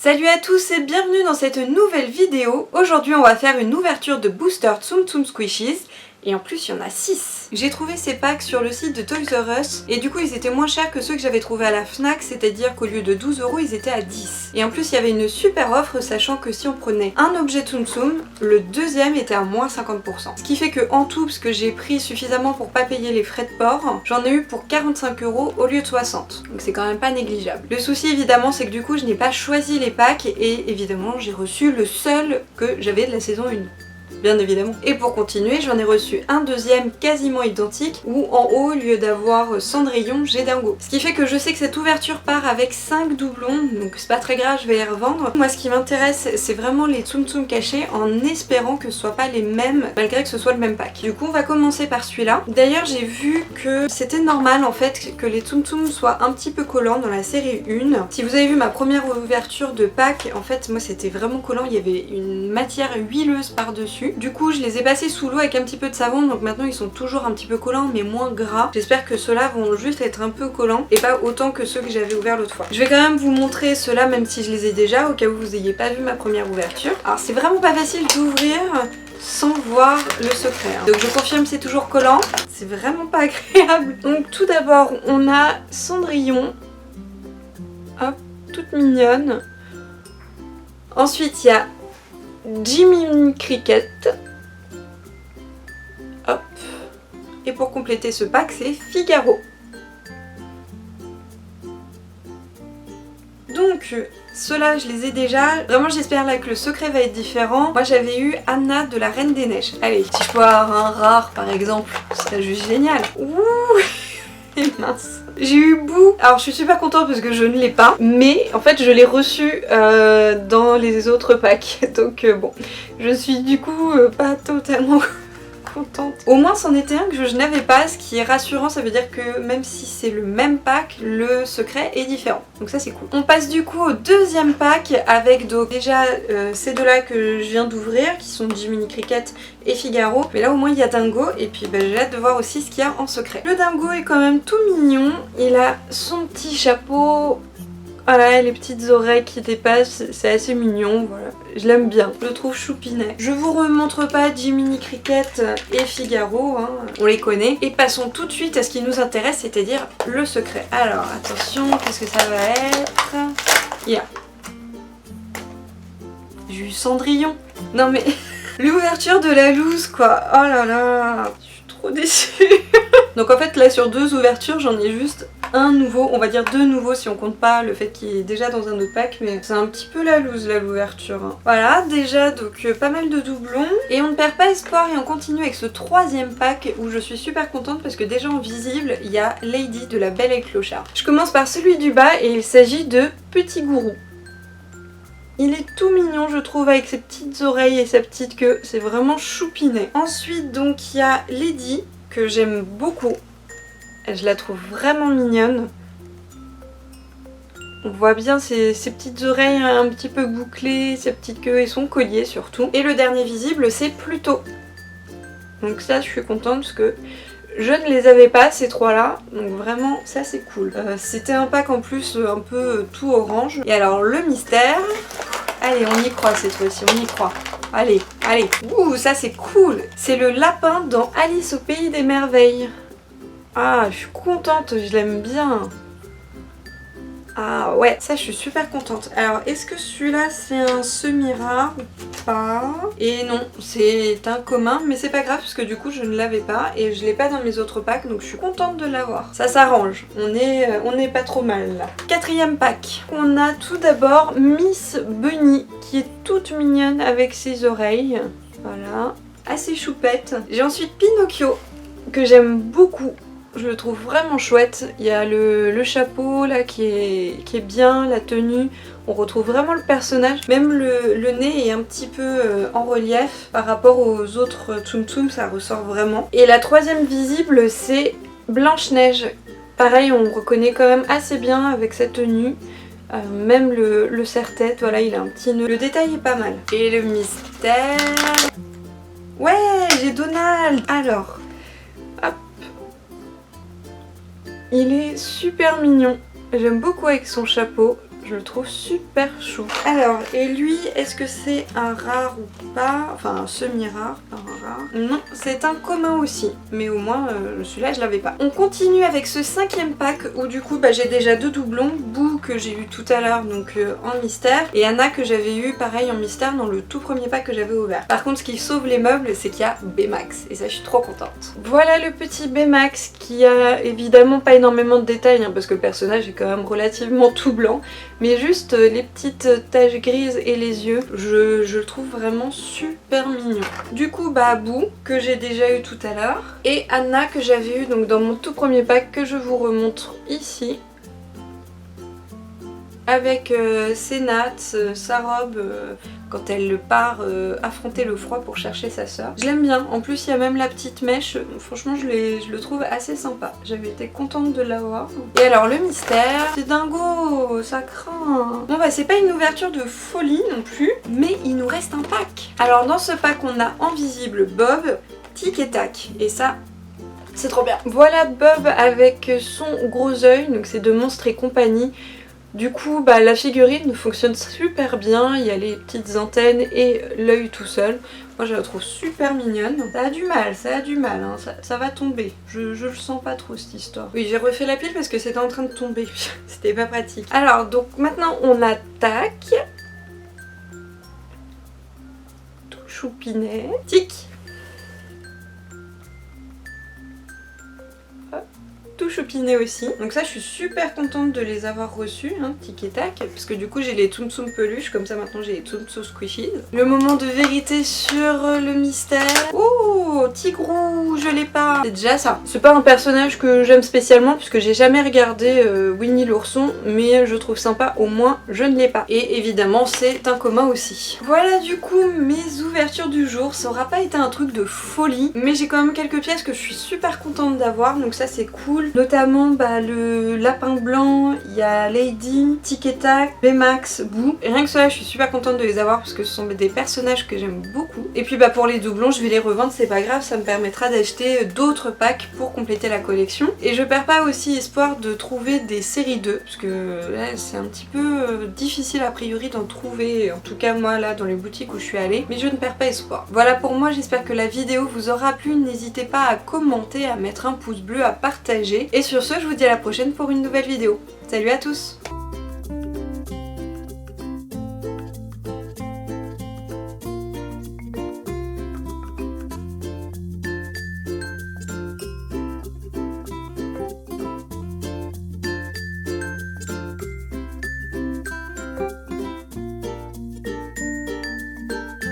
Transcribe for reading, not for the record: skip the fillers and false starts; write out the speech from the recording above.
Salut à tous et bienvenue dans cette nouvelle vidéo. Aujourd'hui on va faire une ouverture de booster Tsum Tsum Squishies. Et en plus il y en a 6. J'ai trouvé ces packs sur le site de Toys R Us et du coup ils étaient moins chers que ceux que j'avais trouvés à la Fnac, c'est-à-dire qu'au lieu de 12 € ils étaient à 10. Et en plus il y avait une super offre, sachant que si on prenait un objet Tsum Tsum, le deuxième était à moins 50%. Ce qui fait que en tout, parce que j'ai pris suffisamment pour pas payer les frais de port, j'en ai eu pour 45 € au lieu de 60. Donc c'est quand même pas négligeable. Le souci évidemment c'est que du coup je n'ai pas choisi les packs et évidemment j'ai reçu le seul que j'avais de la saison 1. Bien évidemment. Et pour continuer, j'en ai reçu un deuxième quasiment identique où en haut, au lieu d'avoir Cendrillon, j'ai Dingo. Ce qui fait que je sais que cette ouverture part avec 5 doublons, donc c'est pas très grave, je vais les revendre. Moi ce qui m'intéresse, c'est vraiment les Tsum Tsum cachés en espérant que ce soit pas les mêmes malgré que ce soit le même pack. Du coup on va commencer par celui-là. D'ailleurs j'ai vu que c'était normal en fait que les Tsum Tsum soient un petit peu collants dans la série 1. Si vous avez vu ma première ouverture de pack, en fait moi c'était vraiment collant, il y avait une matière huileuse par-dessus. Du coup je les ai passés sous l'eau avec un petit peu de savon, donc maintenant ils sont toujours un petit peu collants mais moins gras. J'espère que ceux-là vont juste être un peu collants et pas autant que ceux que j'avais ouverts l'autre fois. Je vais quand même vous montrer ceux-là même si je les ai déjà, au cas où vous n'ayez pas vu ma première ouverture. Alors c'est vraiment pas facile d'ouvrir sans voir le secret. Donc je confirme c'est toujours collant, c'est vraiment pas agréable. Donc tout d'abord on a Cendrillon, hop, toute mignonne. Ensuite il y a Jiminy Cricket. Hop. Et pour compléter ce pack, c'est Figaro. Donc, ceux-là, je les ai déjà. Vraiment, j'espère là que le secret va être différent. Moi, j'avais eu Anna de la Reine des Neiges. Allez, si je peux avoir un rare, par exemple, ce serait juste génial. Ouh. Et mince. J'ai eu Boo. Alors je suis super contente parce que je ne l'ai pas, mais en fait je l'ai reçu dans les autres packs. Donc bon, je suis du coup pas totalement contente. Au moins c'en était un que je n'avais pas, ce qui est rassurant, ça veut dire que même si c'est le même pack, le secret est différent. Donc ça c'est cool. On passe du coup au deuxième pack avec donc déjà ces deux-là que je viens d'ouvrir, qui sont Jiminy Cricket et Figaro. Mais là au moins il y a Dingo et puis j'ai hâte de voir aussi ce qu'il y a en secret. Le Dingo est quand même tout mignon. Il a son petit chapeau. Voilà, les petites oreilles qui dépassent, c'est assez mignon, voilà. Je l'aime bien, je le trouve choupinet. Je vous remontre pas Jiminy Cricket et Figaro, hein, on les connaît. Et passons tout de suite à ce qui nous intéresse, c'est-à-dire le secret. Alors, attention, qu'est-ce que ça va être? Yeah. J'ai eu Cendrillon. Non mais, l'ouverture de la loose quoi, oh là là, je suis trop déçue. Donc en fait là sur deux ouvertures j'en ai juste un nouveau, on va dire deux nouveaux si on compte pas le fait qu'il est déjà dans un autre pack, mais c'est un petit peu la loose là l'ouverture. Hein. Voilà déjà donc pas mal de doublons et on ne perd pas espoir et on continue avec ce troisième pack où je suis super contente parce que déjà en visible il y a Lady de la Belle et le Clochard. Je commence par celui du bas et il s'agit de Petit Gourou. Il est tout mignon je trouve avec ses petites oreilles et sa petite queue, c'est vraiment choupinet. Ensuite donc il y a Lady que j'aime beaucoup. Je la trouve vraiment mignonne. On voit bien ses petites oreilles un petit peu bouclées, sa petite queue et son collier surtout. Et le dernier visible c'est Pluto. Donc ça je suis contente parce que je ne les avais pas ces trois là. Donc vraiment ça c'est cool. C'était un pack en plus un peu tout orange. Et alors le mystère... Allez on y croit cette fois-ci, on y croit. Allez, allez. Ouh ça c'est cool. C'est le lapin dans Alice au Pays des Merveilles. Ah, je suis contente, je l'aime bien. Ah ouais, ça je suis super contente. Alors, est-ce que celui-là c'est un semi-rare ou pas? Et non, c'est un commun, mais c'est pas grave parce que du coup je ne l'avais pas et je l'ai pas dans mes autres packs, donc je suis contente de l'avoir. Ça s'arrange, on est pas trop mal là. Quatrième pack, on a tout d'abord Miss Bunny qui est toute mignonne avec ses oreilles. Voilà, assez choupette. J'ai ensuite Pinocchio que j'aime beaucoup. Je le trouve vraiment chouette, il y a le chapeau là qui est bien, la tenue, on retrouve vraiment le personnage, même le nez est un petit peu en relief par rapport aux autres Tsum Tsum, ça ressort vraiment. Et la troisième visible c'est Blanche-Neige, pareil on reconnaît quand même assez bien avec sa tenue, même le serre-tête, voilà il a un petit nœud, le détail est pas mal. Et le mystère... Ouais j'ai Donald. Alors, hop. Il est super mignon, j'aime beaucoup avec son chapeau, Je le trouve super chou. Alors, et lui, est-ce que c'est un rare ou pas? Enfin, un semi-rare, pas un rare. Non, c'est un commun aussi. Mais au moins, celui-là, je l'avais pas. On continue avec ce 5e pack où du coup, j'ai déjà 2 doublons. Boo que j'ai eu tout à l'heure, donc en mystère. Et Anna que j'avais eu, pareil, en mystère dans le tout premier pack que j'avais ouvert. Par contre, ce qui sauve les meubles, c'est qu'il y a Baymax. Et ça, je suis trop contente. Voilà le petit Baymax qui a évidemment pas énormément de détails, hein, parce que le personnage est quand même relativement tout blanc. Mais juste les petites taches grises et les yeux, je le trouve vraiment super mignon. Du coup, Boo, que j'ai déjà eu tout à l'heure. Et Anna, que j'avais eu donc dans mon tout premier pack, que je vous remontre ici. Avec ses nattes, sa robe, quand elle part affronter le froid pour chercher sa soeur. Je l'aime bien, en plus il y a même la petite mèche, franchement je le trouve assez sympa. J'avais été contente de l'avoir. Et alors le mystère, c'est dingo, ça craint. Bon c'est pas une ouverture de folie non plus, mais il nous reste un pack. Alors dans ce pack on a Invisible Bob, Tic et Tac, et ça... c'est trop bien. Voilà Bob avec son gros œil, donc c'est de Monstres et compagnie. Du coup, la figurine fonctionne super bien, il y a les petites antennes et l'œil tout seul. Moi je la trouve super mignonne. Ça a du mal, hein. Ça va tomber. Je le sens pas trop cette histoire. Oui, j'ai refait la pile parce que c'était en train de tomber. C'était pas pratique. Alors, donc maintenant on attaque. Tout choupinet. Tic. Tout choupiné aussi. Donc ça je suis super contente de les avoir reçus, hein, tic et tac, parce que du coup j'ai les Tsum Tsum peluches, comme ça maintenant j'ai les Tsum Tsum squishies. Le moment de vérité sur le mystère. Oh, Tigrou, je l'ai pas. C'est déjà ça. C'est pas un personnage que j'aime spécialement puisque j'ai jamais regardé Winnie l'ourson, mais je trouve sympa, au moins je ne l'ai pas. Et évidemment c'est un commun aussi. Voilà du coup mes ouvertures du jour. Ça aura pas été un truc de folie, mais j'ai quand même quelques pièces que je suis super contente d'avoir, donc ça c'est cool. Notamment le lapin blanc, il y a Lady, Tic et Tac, Baymax, Boo. Et rien que cela, je suis super contente de les avoir parce que ce sont des personnages que j'aime beaucoup. Et puis pour les doublons, je vais les revendre, c'est pas grave, ça me permettra d'acheter d'autres packs pour compléter la collection. Et je perds pas aussi espoir de trouver des séries 2, parce que là, c'est un petit peu difficile a priori d'en trouver, en tout cas moi là dans les boutiques où je suis allée, mais je ne perds pas espoir. Voilà pour moi, j'espère que la vidéo vous aura plu, n'hésitez pas à commenter, à mettre un pouce bleu, à partager. Et sur ce, je vous dis à la prochaine pour une nouvelle vidéo. Salut à tous!